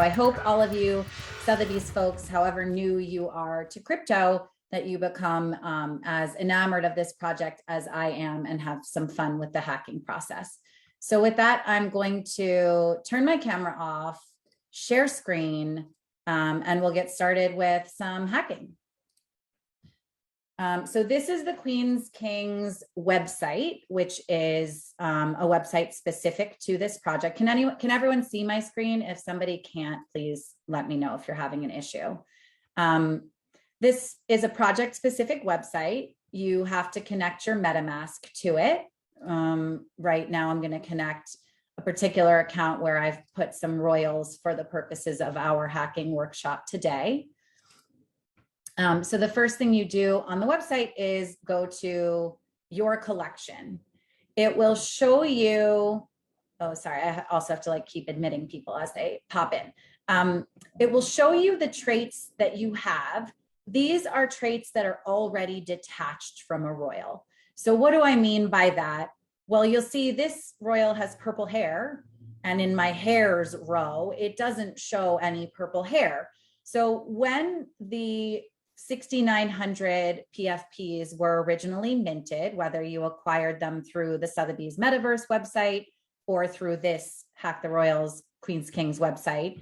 So I hope all of you Sotheby's folks, however new you are to crypto, that you become as enamored of this project as I am and have some fun with the hacking process. So with that, I'm going to turn my camera off, share screen, and we'll get started with some hacking. So this is the Queens+Kings website, which is a website specific to this project. Can everyone see my screen? If somebody can't, please let me know if you're having an issue. This is a project specific website. You have to connect your MetaMask to it. Right now I'm going to connect a particular account where I've put some royals for the purposes of our hacking workshop today. So the first thing you do on the website is go to your collection. It will show you, oh, sorry, I also have to like keep admitting people as they pop in. It will show you the traits that you have. These are traits that are already detached from a royal. So what do I mean by that? Well, you'll see this royal has purple hair, and in my hairs row, it doesn't show any purple hair. So when the 6,900 PFPs were originally minted, whether you acquired them through the Sotheby's Metaverse website or through this HackTheRoyal's Queens+Kings website,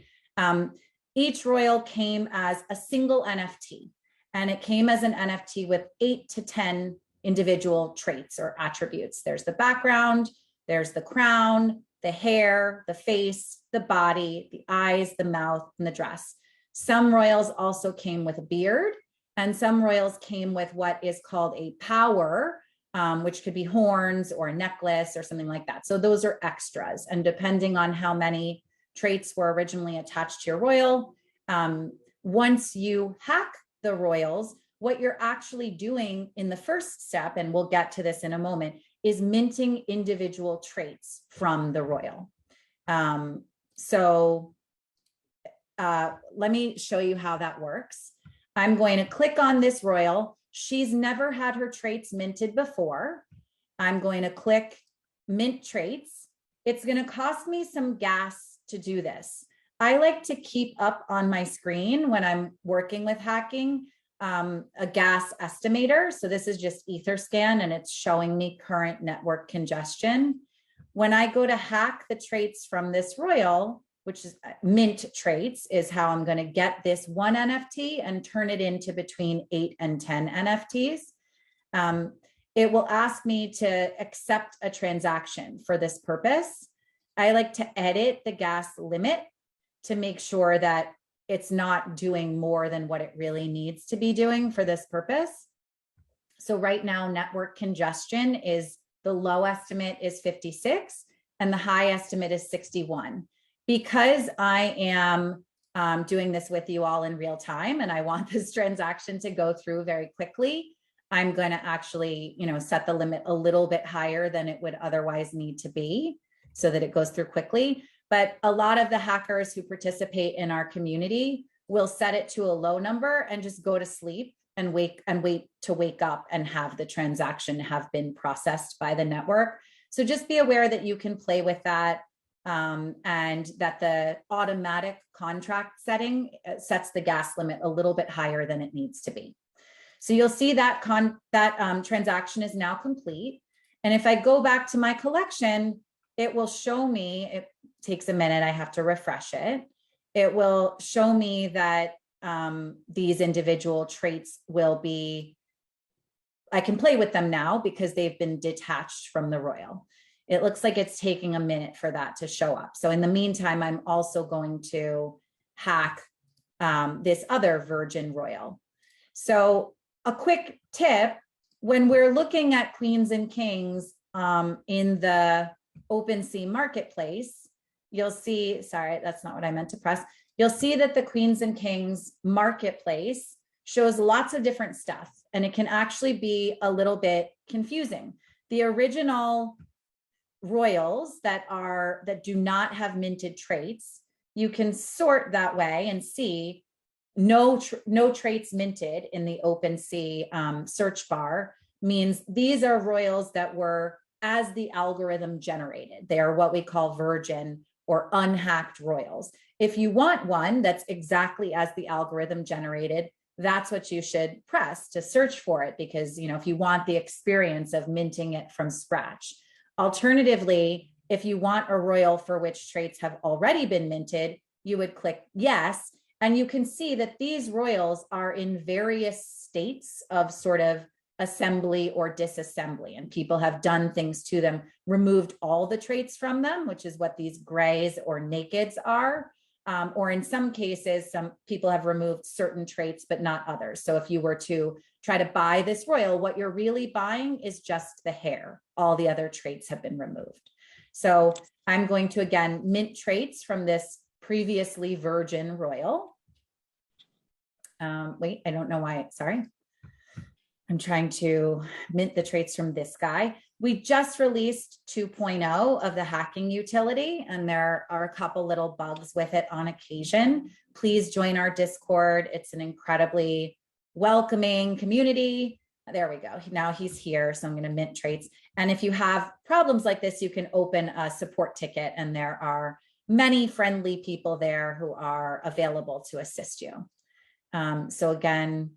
each royal came as a single NFT, and it came as an NFT with 8 to 10 individual traits or attributes. There's the background, there's the crown, the hair, the face, the body, the eyes, the mouth, and the dress. Some royals also came with a beard, and some royals came with what is called a power, which could be horns or a necklace or something like that. So those are extras. And depending on how many traits were originally attached to your royal, once you hack the royals, what you're actually doing in the first step, and we'll get to this in a moment, is minting individual traits from the royal. Let me show you how that works. I'm going to click on this royal. She's never had her traits minted before. I'm going to click mint traits. It's going to cost me some gas to do this. I like to keep up on my screen when I'm working with hacking a gas estimator. So this is just Etherscan, and it's showing me current network congestion. When I go to hack the traits from this royal, which is mint traits, is how I'm going to get this one NFT and turn it into between 8 and 10 NFTs. It will ask me to accept a transaction for this purpose. I like to edit the gas limit to make sure that it's not doing more than what it really needs to be doing for this purpose. So right now, network congestion is, the low estimate is 56 and the high estimate is 61. Because I am doing this with you all in real time and I want this transaction to go through very quickly, I'm going to actually, set the limit a little bit higher than it would otherwise need to be so that it goes through quickly. But a lot of the hackers who participate in our community will set it to a low number and just go to sleep and wait to wake up and have the transaction have been processed by the network. So just be aware that you can play with that. And that the automatic contract setting sets the gas limit a little bit higher than it needs to be. So you'll see that transaction is now complete. And if I go back to my collection, it will show me, it takes a minute, I have to refresh it. It will show me that these individual traits will be, I can play with them now because they've been detached from the royal. It looks like it's taking a minute for that to show up. So in the meantime, I'm also going to hack this other virgin royal. So a quick tip, when we're looking at Queens+Kings in the OpenSea marketplace, you'll see, sorry, that's not what I meant to press. You'll see that the Queens+Kings marketplace shows lots of different stuff, and it can actually be a little bit confusing. The original royals that do not have minted traits, you can sort that way and see no traits minted in the OpenSea search bar means these are royals that were as the algorithm generated. They are what we call virgin or unhacked royals. If you want one that's exactly as the algorithm generated, that's what you should press to search for it, because, if you want the experience of minting it from scratch. Alternatively, if you want a royal for which traits have already been minted, you would click yes. And you can see that these royals are in various states of sort of assembly or disassembly, and people have done things to them, removed all the traits from them, which is what these grays or nakeds are. Or in some cases, some people have removed certain traits, but not others. So if you were to try to buy this royal, what you're really buying is just the hair. All the other traits have been removed. So I'm going to, again, mint traits from this previously virgin royal. Wait, I don't know why, sorry. I'm trying to mint the traits from this guy. We just released 2.0 of the hacking utility, and there are a couple little bugs with it on occasion. Please join our Discord. It's an incredibly welcoming community. There we go. Now he's here, so I'm going to mint traits. And if you have problems like this, you can open a support ticket, and there are many friendly people there who are available to assist you. So again,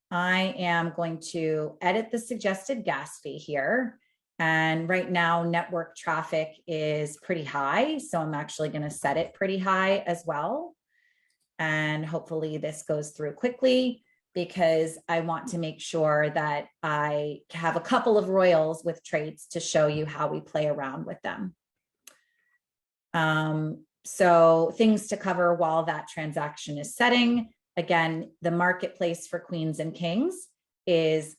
I am going to edit the suggested gas fee here. And right now, network traffic is pretty high. So I'm actually going to set it pretty high as well. And hopefully this goes through quickly, because I want to make sure that I have a couple of royals with traits to show you how we play around with them. So things to cover while that transaction is setting. Again, the marketplace for Queens and Kings is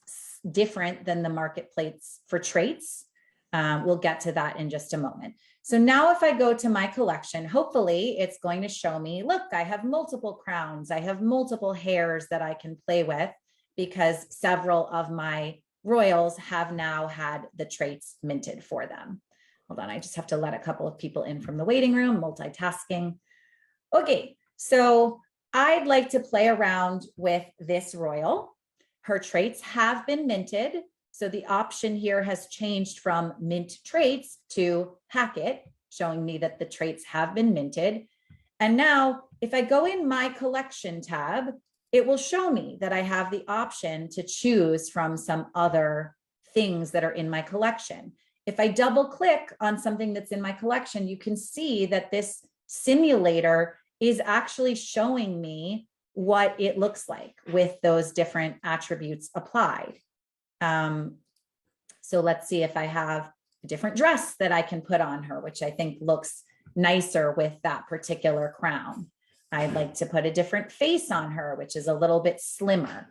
different than the marketplace for traits. We'll get to that in just a moment. So now if I go to my collection, hopefully it's going to show me, look, I have multiple crowns. I have multiple hairs that I can play with, because several of my royals have now had the traits minted for them. Hold on, I just have to let a couple of people in from the waiting room, multitasking. Okay, so I'd like to play around with this royal. Her traits have been minted. So the option here has changed from mint traits to hack it, showing me that the traits have been minted. And now if I go in my collection tab, it will show me that I have the option to choose from some other things that are in my collection. If I double click on something that's in my collection, you can see that this simulator is actually showing me what it looks like with those different attributes applied. So let's see if I have a different dress that I can put on her, which I think looks nicer with that particular crown. I'd like to put a different face on her, which is a little bit slimmer.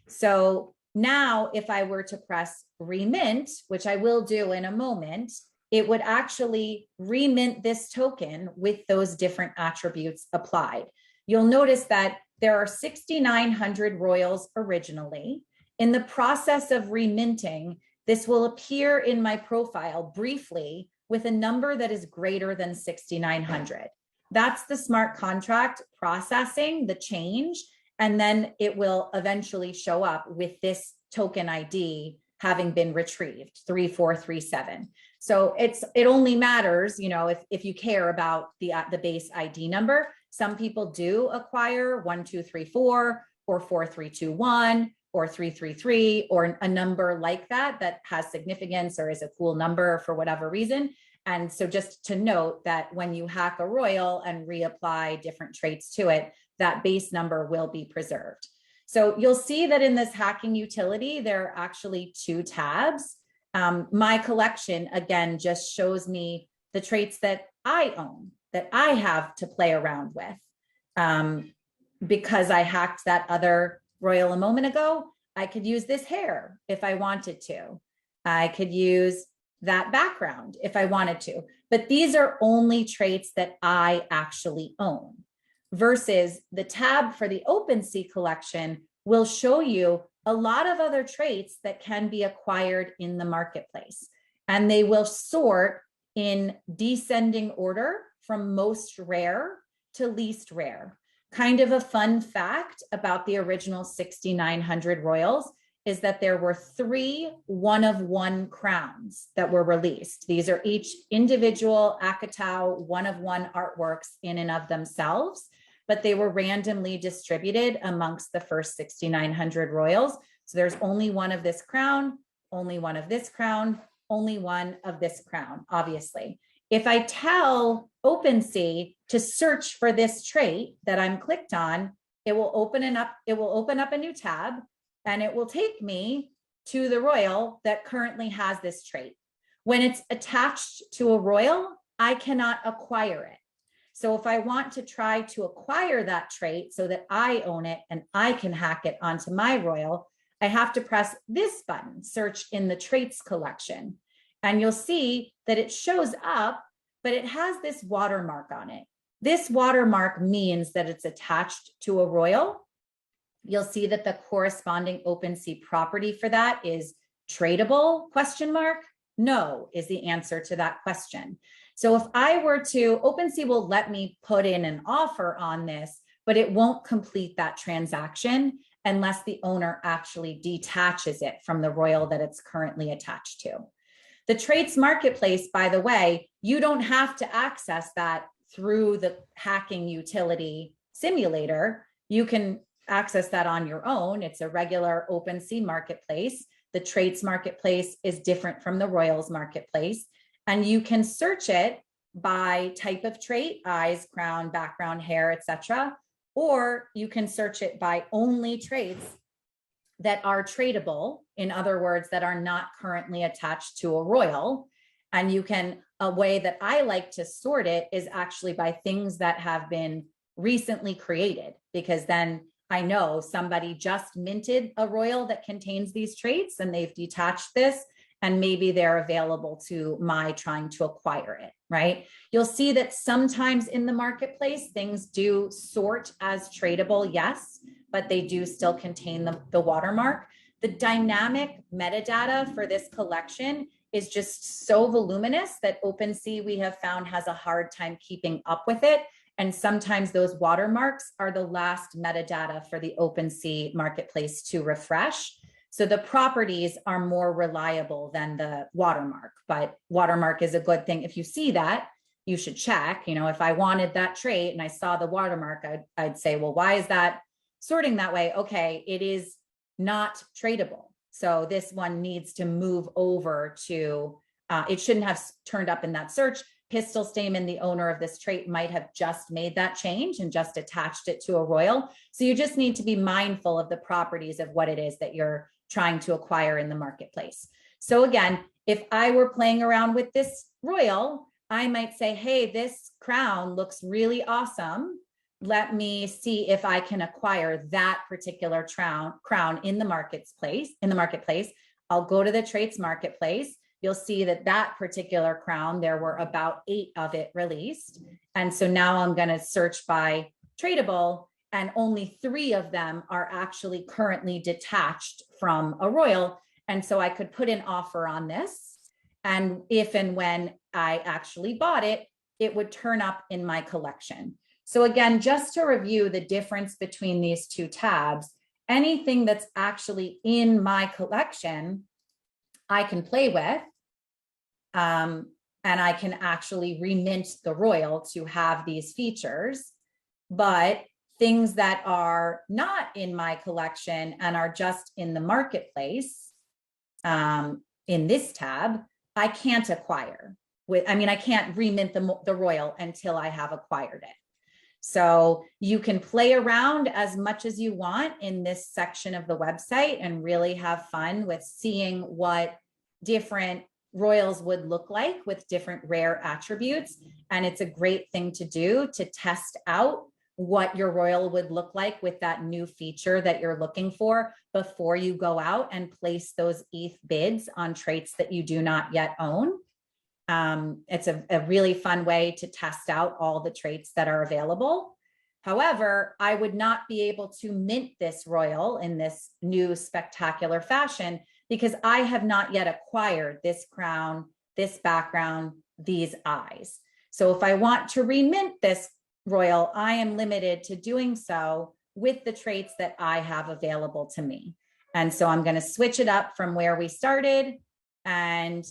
So now if I were to press remint, which I will do in a moment, it would actually remint this token with those different attributes applied. You'll notice that there are 6,900 royals originally. In the process of reminting, this will appear in my profile briefly with a number that is greater than 6,900. That's the smart contract processing the change, and then it will eventually show up with this token ID having been retrieved, 3437. So it only matters, if you care about the base ID number. Some people do acquire 1234 or 4321 or 333 or a number like that has significance or is a cool number for whatever reason. And so just to note that when you hack a royal and reapply different traits to it, that base number will be preserved. So you'll see that in this hacking utility, there are actually two tabs. My collection, again, just shows me the traits that I own, that I have to play around with. Because I hacked that other royal a moment ago, I could use this hair if I wanted to. I could use that background if I wanted to. But these are only traits that I actually own. Versus the tab for the OpenSea collection will show you a lot of other traits that can be acquired in the marketplace. And they will sort in descending order from most rare to least rare. Kind of a fun fact about the original 6,900 royals is that there were 3 one-of-one crowns that were released. These are each individual Akatao one-of-one artworks in and of themselves, but they were randomly distributed amongst the first 6,900 royals. So there's only one of this crown, only one of this crown, only one of this crown, obviously. If I tell OpenSea to search for this trait that I'm clicked on, it will open up a new tab, and it will take me to the royal that currently has this trait. When it's attached to a royal, I cannot acquire it. So if I want to try to acquire that trait so that I own it and I can hack it onto my royal, I have to press this button, search in the traits collection. And you'll see that it shows up, but it has this watermark on it. This watermark means that it's attached to a royal. You'll see that the corresponding OpenSea property for that is tradable, ? No is the answer to that question. So if I were to, OpenSea will let me put in an offer on this, but it won't complete that transaction unless the owner actually detaches it from the royal that it's currently attached to. The traits marketplace, by the way, you don't have to access that through the hacking utility simulator. You can access that on your own. It's a regular OpenSea marketplace. The traits marketplace is different from the royals marketplace. And you can search it by type of trait, eyes, crown, background, hair, etc. Or you can search it by only traits that are tradable, in other words, that are not currently attached to a royal. And you can, a way that I like to sort it is actually by things that have been recently created, because then I know somebody just minted a royal that contains these traits and they've detached this, and maybe they're available to my trying to acquire it, right? You'll see that sometimes in the marketplace, things do sort as tradable, yes, but they do still contain the watermark. The dynamic metadata for this collection is just so voluminous that OpenSea, we have found, has a hard time keeping up with it. And sometimes those watermarks are the last metadata for the OpenSea marketplace to refresh. So the properties are more reliable than the watermark, but watermark is a good thing. If you see that, you should check. You know, if I wanted that trait and I saw the watermark, I'd say, well, why is that sorting that way? Okay, it is not tradable. So this one needs to move over to, it shouldn't have turned up in that search. Pistol Stamen, the owner of this trait, might have just made that change and just attached it to a royal. So you just need to be mindful of the properties of what it is that you're trying to acquire in the marketplace. So again, if I were playing around with this royal, I might say, hey, this crown looks really awesome. Let me see if I can acquire that particular crown in the marketplace. I'll go to the traits marketplace. You'll see that that particular crown, there were about 8 of it released. And so now I'm going to search by tradable, and only 3 of them are actually currently detached from a royal. And so I could put an offer on this. And if and when I actually bought it, it would turn up in my collection. So again, just to review the difference between these 2 tabs, anything that's actually in my collection, I can play with. And I can actually remint the royal to have these features. But things that are not in my collection and are just in the marketplace, in this tab, I can't acquire. I can't remint the royal until I have acquired it. So you can play around as much as you want in this section of the website and really have fun with seeing what different royals would look like with different rare attributes. And it's a great thing to do to test out what your royal would look like with that new feature that you're looking for before you go out and place those ETH bids on traits that you do not yet own. It's a really fun way to test out all the traits that are available. However, I would not be able to mint this royal in this new spectacular fashion because I have not yet acquired this crown, this background, these eyes. So if I want to remint this royal, I am limited to doing so with the traits that I have available to me. And so I'm going to switch it up from where we started. And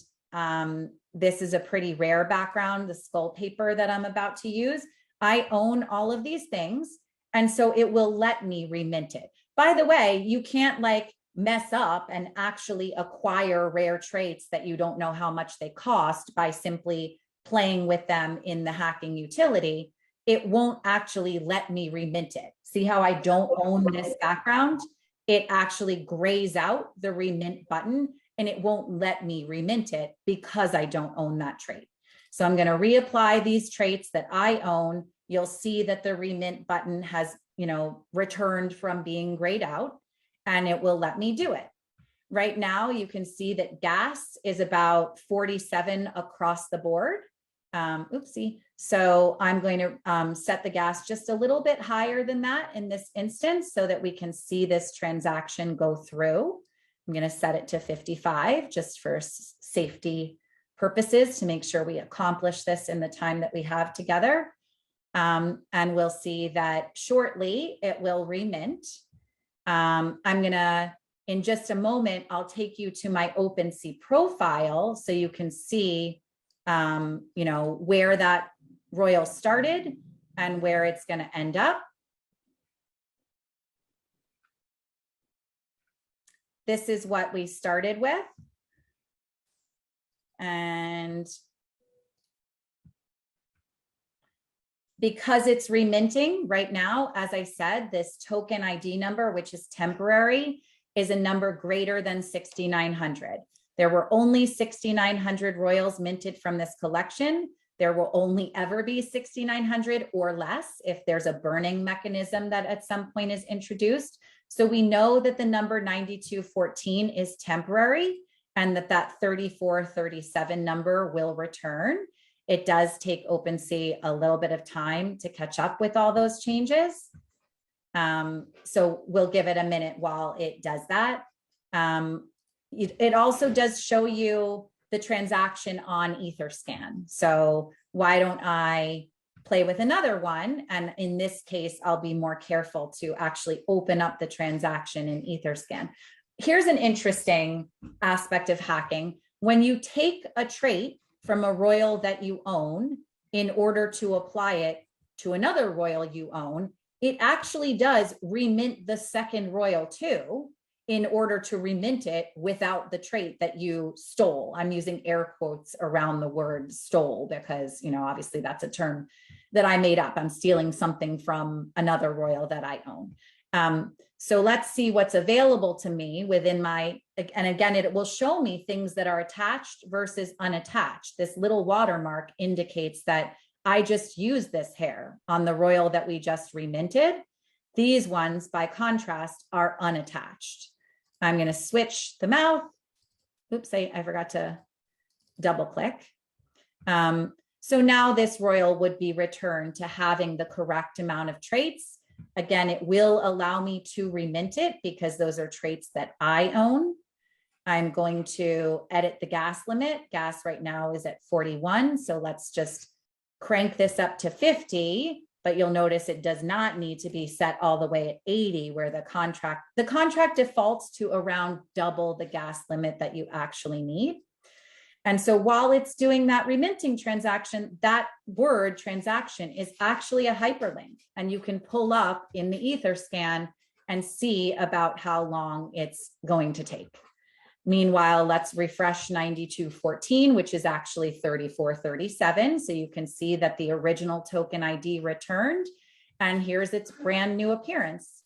this is a pretty rare background, the skull paper that I'm about to use. I own all of these things. And so it will let me remint it. By the way, you can't like mess up and actually acquire rare traits that you don't know how much they cost by simply playing with them in the hacking utility. It won't actually let me remint it. See how I don't own this background? It actually grays out the remint button and it won't let me remint it because I don't own that trait. So I'm going to reapply these traits that I own. You'll see that the remint button has, returned from being grayed out, and it will let me do it. Right now, you can see that gas is about 47 across the board. Oopsie. So I'm going to set the gas just a little bit higher than that in this instance so that we can see this transaction go through. I'm going to set it to 55 just for safety purposes to make sure we accomplish this in the time that we have together. And we'll see that shortly it will remint. I'm going to, in just a moment, I'll take you to my OpenSea profile so you can see, where that Royal started and where it's going to end up. This is what we started with. And because it's reminting right now, as I said, this token ID number, which is temporary, is a number greater than 6,900. There were only 6,900 Royals minted from this collection. There will only ever be 6,900 or less if there's a burning mechanism that at some point is introduced. So we know that the number 9214 is temporary and that 3437 number will return. It does take OpenSea a little bit of time to catch up with all those changes. So we'll give it a minute while it does that. It also does show you the transaction on Etherscan. So why don't I play with another one? And in this case, I'll be more careful to actually open up the transaction in Etherscan. Here's an interesting aspect of hacking. When you take a trait from a Royal that you own in order to apply it to another Royal you own, it actually does remint the second Royal too, in order to remint it without the trait that you stole. I'm using air quotes around the word stole because, obviously that's a term that I made up. I'm stealing something from another Royal that I own. So let's see what's available to me within and again, it will show me things that are attached versus unattached. This little watermark indicates that I just used this hair on the Royal that we just reminted. These ones, by contrast, are unattached. I'm going to switch the mouth. Oops, I forgot to double click. So now this Royal would be returned to having the correct amount of traits. Again, it will allow me to remint it because those are traits that I own. I'm going to edit the gas limit. Gas right now is at 41. So let's just crank this up to 50, but you'll notice it does not need to be set all the way at 80 where the contract defaults to around double the gas limit that you actually need. And so while it's doing that reminting transaction, that word transaction is actually a hyperlink, and you can pull up in the Etherscan and see about how long it's going to take. Meanwhile, let's refresh 9214, which is actually 3437. So you can see that the original token ID returned, and here's its brand new appearance.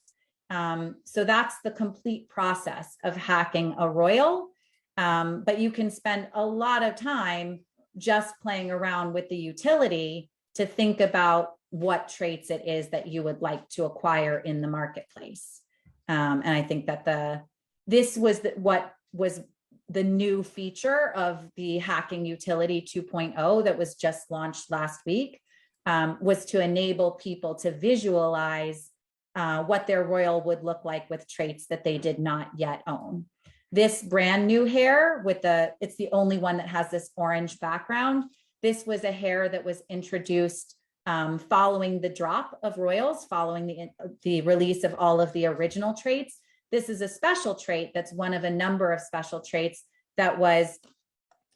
So that's the complete process of hacking a Royal. But you can spend a lot of time just playing around with the utility to think about what traits it is that you would like to acquire in the marketplace. And I think that this was what was the new feature of the hacking utility 2.0 that was just launched last week, was to enable people to visualize what their Royal would look like with traits that they did not yet own. This brand new hair it's the only one that has this orange background. This was a hair that was introduced following the drop of Royals, following the release of all of the original traits. This is a special trait that's one of a number of special traits that was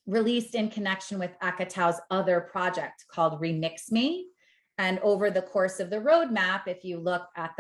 released in connection with Akatau's other project called Remix Me. And over the course of the roadmap, if you look at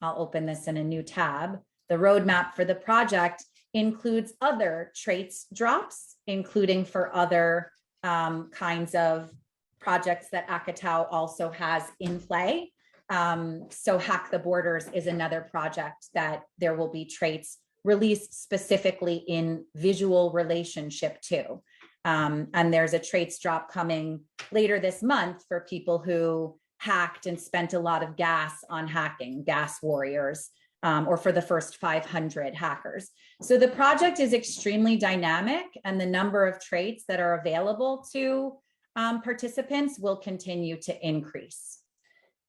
I'll open this in a new tab, the roadmap for the project includes other traits drops, including for other kinds of projects that Akatau also has in play. So Hack the Borders is another project that there will be traits released specifically in visual relationship to. And there's a traits drop coming later this month for people who hacked and spent a lot of gas on hacking, gas warriors, or for the first 500 hackers. So the project is extremely dynamic, and the number of traits that are available to participants will continue to increase.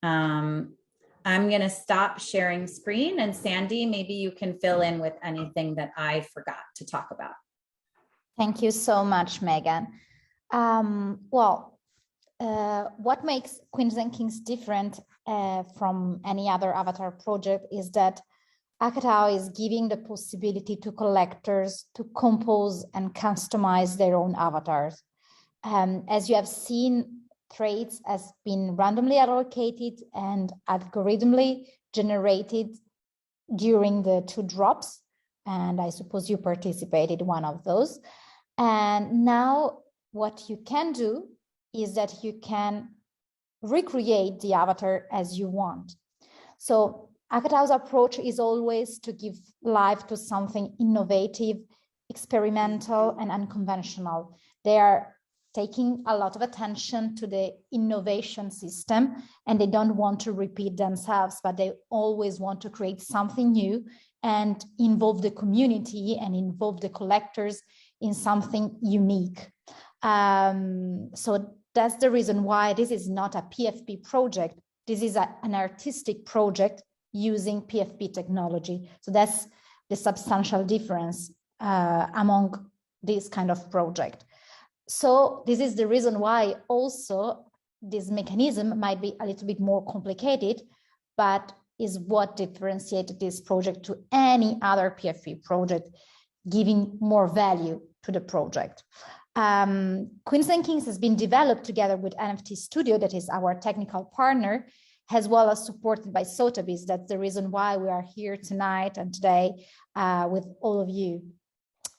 I'm going to stop sharing screen, and Sandy, maybe you can fill in with anything that I forgot to talk about. Thank you so much, Megan. What makes Queens and Kings different from any other avatar project is that Akatau is giving the possibility to collectors to compose and customize their own avatars. As you have seen, traits has been randomly allocated and algorithmically generated during the 2 drops. And I suppose you participated in one of those. And now what you can do is that you can recreate the avatar as you want. So Akatau's approach is always to give life to something innovative, experimental, and unconventional. They are taking a lot of attention to the innovation system, and they don't want to repeat themselves, but they always want to create something new and involve the community and involve the collectors in something unique. So that's the reason why this is not a PFP project. This is an artistic project using PFP technology. So that's the substantial difference among this kind of project. So this is the reason why also this mechanism might be a little bit more complicated, but is what differentiated this project to any other PFP project, giving more value to the project. Queens and Kings has been developed together with NFT Studio, that is our technical partner, as well as supported by Sotheby. That's the reason why we are here tonight and today with all of you.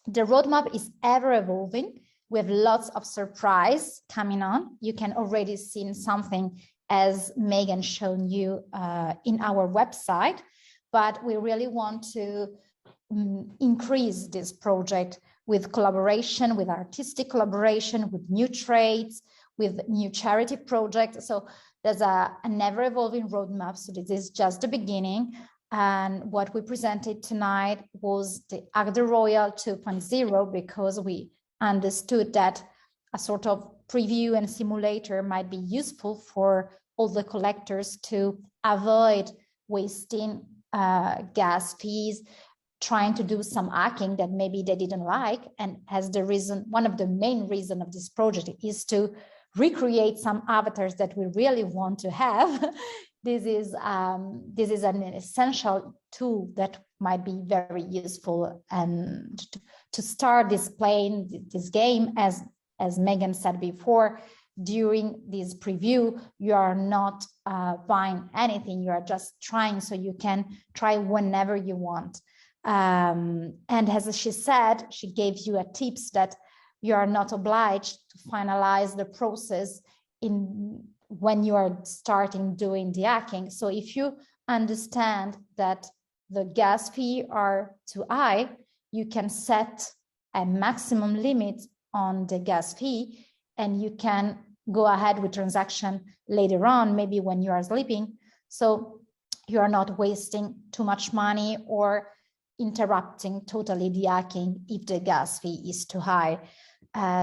The roadmap is ever evolving. We have lots of surprise coming on. You can already see something as Megan shown you in our website, but we really want to increase this project with collaboration, with artistic collaboration, with new trades, with new charity projects. So there's an ever-evolving roadmap. So this is just the beginning. And what we presented tonight was the HackTheRoyal 2.0, because we understood that a sort of preview and simulator might be useful for all the collectors to avoid wasting gas fees, trying to do some hacking that maybe they didn't like. And as the reason, one of the main reasons of this project is to recreate some avatars that we really want to have. This is an essential tool that might be very useful and to start displaying this game. As Megan said before, during this preview, you are not buying anything, you are just trying, so you can try whenever you want. And as she said, she gave you a tips that you are not obliged to finalize the process when you are starting doing the hacking. So if you understand that the gas fee are too high, you can set a maximum limit on the gas fee, and you can go ahead with transaction later on, maybe when you are sleeping. So you are not wasting too much money or interrupting totally the hacking if the gas fee is too high.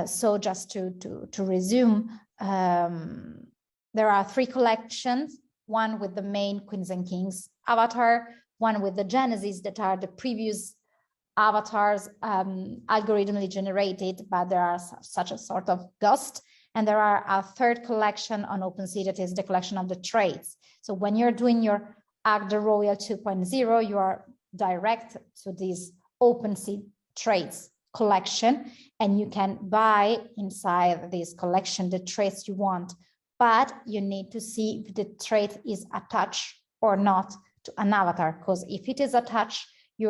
So just to resume, there are 3 collections, one with the main Queens and Kings avatar, one with the Genesis that are the previous avatars algorithmically generated, but there are such a sort of ghost. And there are a 3rd collection on OpenSea that is the collection of the traits. So when you're doing your HackTheRoyal 2.0, you are direct to this OpenSea traits collection, and you can buy inside this collection the traits you want, but you need to see if the trait is attached or not to an avatar, because if it is attached, you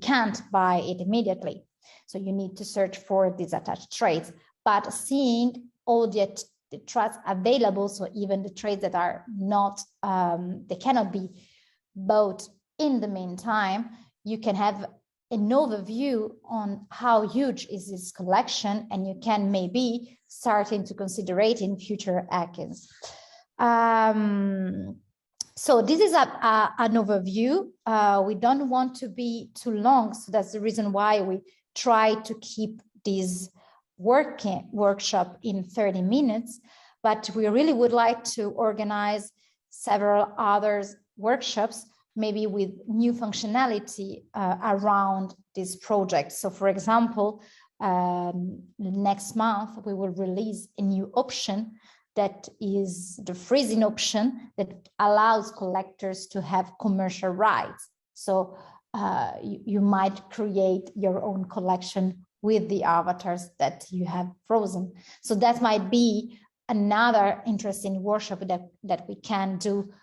can't buy it immediately. So you need to search for these attached traits, but seeing all the traits available, so even the traits that are not, they cannot be bought in the meantime, you can have an overview on how huge is this collection, and you can maybe starting to consider it in future hackings. So this is an overview. We don't want to be too long, so that's the reason why we try to keep this workshop in 30 minutes, but we really would like to organize several other workshops, maybe with new functionality around this project. So for example, next month, we will release a new option that is the freezing option that allows collectors to have commercial rights. So you might create your own collection with the avatars that you have frozen. So that might be another interesting workshop that we can do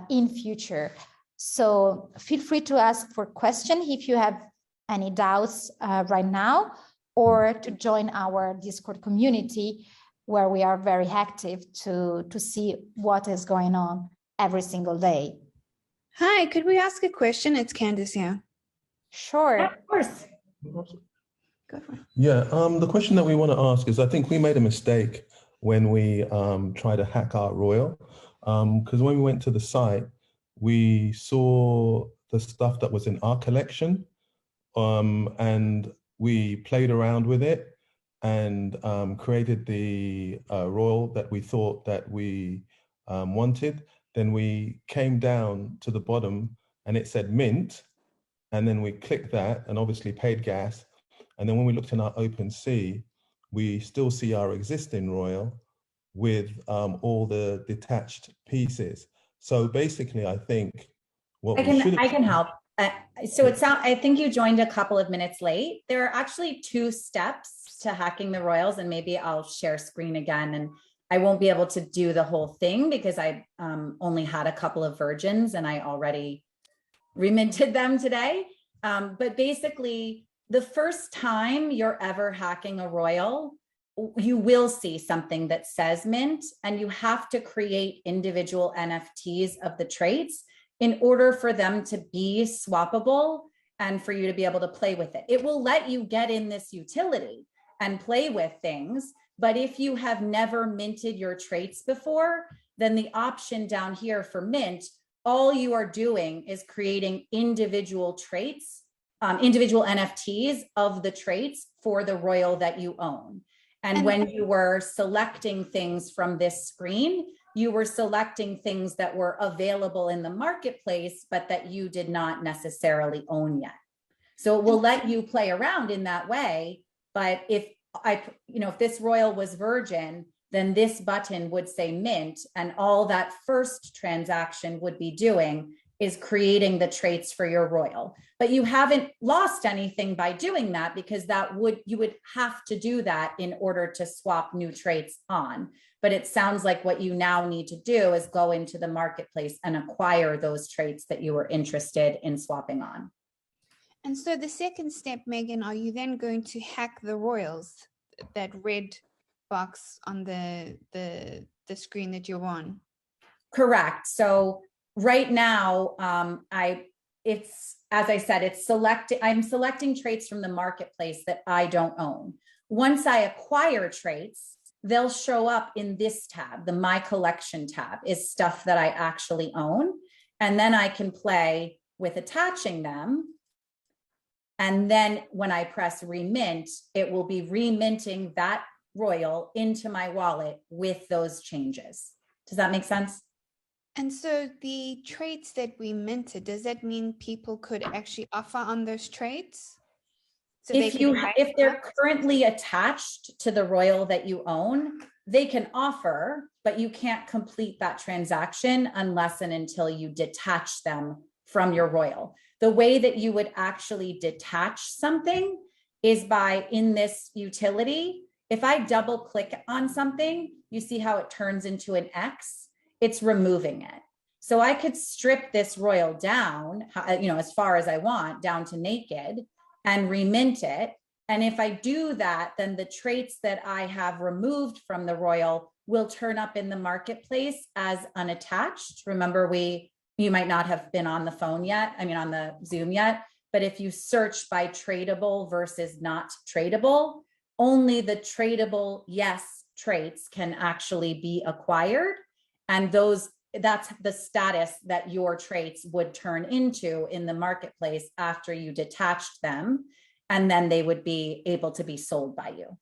in future. So feel free to ask for questions if you have any doubts right now, or to join our Discord community, where we are very active to see what is going on every single day. Hi, could we ask a question? It's Candice here. Sure. Yeah, of course. Go for it. Yeah, the question that we want to ask is, I think we made a mistake when we tried to hack HackTheRoyal, because when we went to the site, we saw the stuff that was in our collection, and we played around with it and created the royal that we thought that we wanted. Then we came down to the bottom and it said mint, and then we clicked that and obviously paid gas. And then when we looked in our OpenSea, we still see our existing royal with all the detached pieces. So basically, I think what I can help. So I think you joined a couple of minutes late. There are actually 2 steps to hacking the royals, and maybe I'll share screen again, and I won't be able to do the whole thing because I only had a couple of virgins and I already reminted them today. But basically, the first time you're ever hacking a royal, you will see something that says mint, and you have to create individual NFTs of the traits in order for them to be swappable and for you to be able to play with it. It will let you get in this utility and play with things, but if you have never minted your traits before, then the option down here for mint, all you are doing is creating individual traits, individual NFTs of the traits for the royal that you own. And when you were selecting things from this screen, you were selecting things that were available in the marketplace, but that you did not necessarily own yet. So it will let you play around in that way. But if this royal was virgin, then this button would say mint, and all that first transaction would be doing is creating the traits for your royal. But you haven't lost anything by doing that, because you would have to do that in order to swap new traits on. But it sounds like what you now need to do is go into the marketplace and acquire those traits that you were interested in swapping on. And so the second step, Megan, are you then going to hack the royals, that red box on the screen that you're on? Correct. So right now, as I said, I'm selecting traits from the marketplace that I don't own. Once I acquire traits, they'll show up in this tab. The My Collection tab is stuff that I actually own. And then I can play with attaching them. And then when I press remint, it will be reminting that royal into my wallet with those changes. Does that make sense? And so the traits that we minted, does that mean people could actually offer on those traits? So if they're currently attached to the royal that you own, they can offer, but you can't complete that transaction unless and until you detach them from your royal. The way that you would actually detach something is by, in this utility, if I double click on something, you see how it turns into an X, it's removing it. So I could strip this royal down, as far as I want, down to naked, and remint it. And if I do that, then the traits that I have removed from the royal will turn up in the marketplace as unattached. Remember, you might not have been on the phone yet, on the Zoom yet, but if you search by tradable versus not tradable, only the tradable yes traits can actually be acquired. And that's the status that your traits would turn into in the marketplace after you detached them. And then they would be able to be sold by you.